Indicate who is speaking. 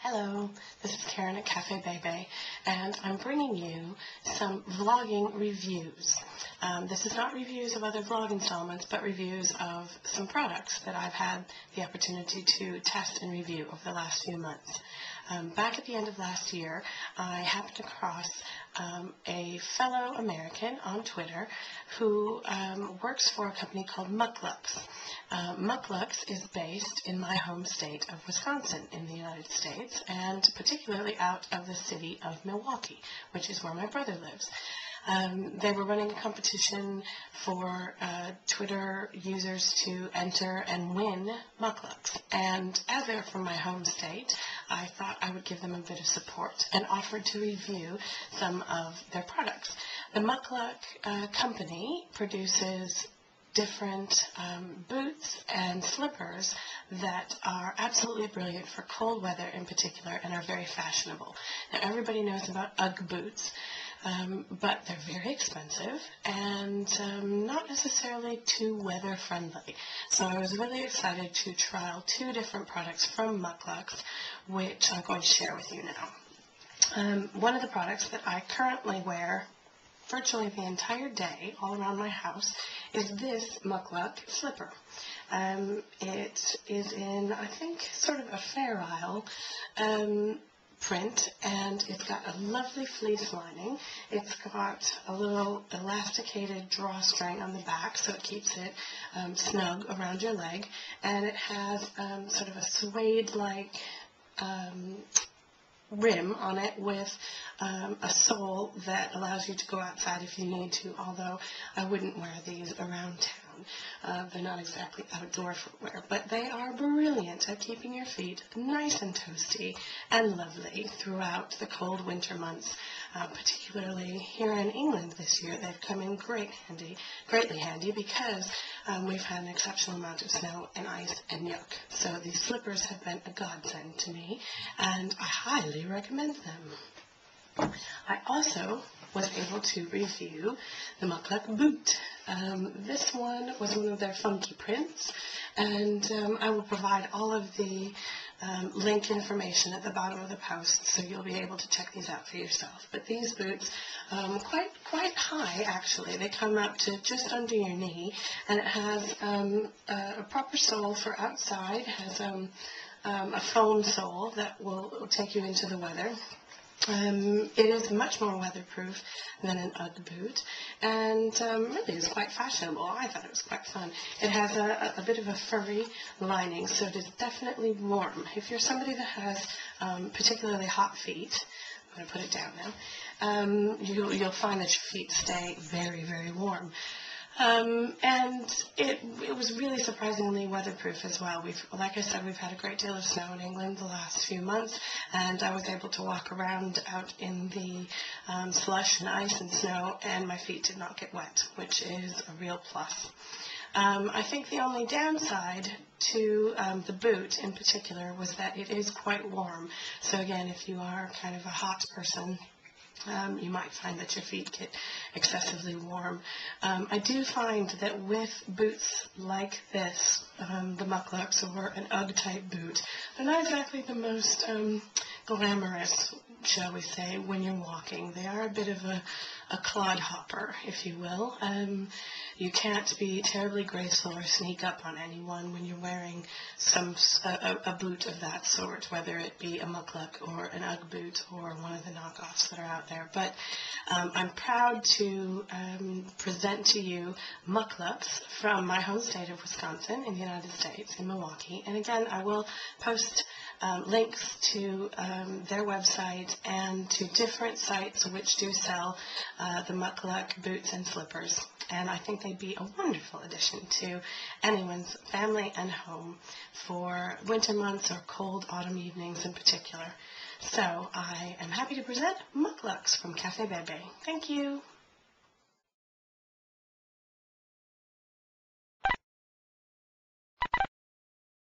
Speaker 1: Hello, this is Karen at Cafe Bebe, and I'm bringing you some vlogging reviews. This is not reviews of other vlog installments, but reviews of some products that I've had the opportunity to test and review over the last few months. Back at the end of last year, I happened across a fellow American on Twitter who works for a company called MUK LUKS. MUK LUKS is based in my home state of Wisconsin in the United States, and particularly out of the city of Milwaukee, which is where my brother lives. They were running a competition for Twitter users to enter and win MUK LUKS, and as they're from my home state, I thought I would give them a bit of support and offered to review some of their products. The MUK LUKS company produces different boots and slippers that are absolutely brilliant for cold weather in particular and are very fashionable. Now, everybody knows about UGG boots, but they're very expensive and not necessarily too weather friendly. So I was really excited to trial two different products from MUK LUKS, which I'm going to share with you now. One of the products that I currently wear virtually the entire day all around my house is this MUK LUKS slipper. It is in, I think, sort of a Fair Isle print, and it's got a lovely fleece lining. It's got a little elasticated drawstring on the back so it keeps it snug around your leg, and it has sort of a suede-like rim on it with a sole that allows you to go outside if you need to, although I wouldn't wear these around town. They're not exactly outdoor footwear, but they are brilliant at keeping your feet nice and toasty and lovely throughout the cold winter months. Particularly here in England this year, they've come in greatly handy because we've had an exceptional amount of snow and ice and yuck. So these slippers have been a godsend to me, and I highly recommend them. I also was able to review the MUK LUKS boot. This one was one of their funky prints, and I will provide all of the link information at the bottom of the post, so you'll be able to check these out for yourself. But these boots, quite high actually. They come up to just under your knee, and it has a proper sole for outside. It has a foam sole that will take you into the weather. It is much more weatherproof than an UGG boot, and really is quite fashionable. I thought it was quite fun. It has a bit of a furry lining, so it is definitely warm. If you're somebody that has particularly hot feet, I'm going to put it down now, you'll find that your feet stay very, very warm. And it was really surprisingly weatherproof as well. Like I said, we've had a great deal of snow in England the last few months, and I was able to walk around out in the slush and ice and snow, and my feet did not get wet, which is a real plus. I think the only downside to the boot in particular was that it is quite warm. So again, if you are kind of a hot person, you might find that your feet get excessively warm. I do find that with boots like this, the MUK LUKS or an UGG type boot, they're not exactly the most glamorous, shall we say, when you're walking. They are a bit of a clodhopper, if you will. You can't be terribly graceful or sneak up on anyone when you're wearing a boot of that sort, whether it be a MUK LUKS or an UGG boot or one of the knockoffs that are out there. But I'm proud to present to you MUK LUKS from my home state of Wisconsin in the United States, in Milwaukee. And again, I will post links to their website and to different sites which do sell the MUK LUKS boots and slippers. And I think they'd be a wonderful addition to anyone's family and home for winter months or cold autumn evenings in particular. So I am happy to present MUK LUKS from Cafe Bebe. Thank you.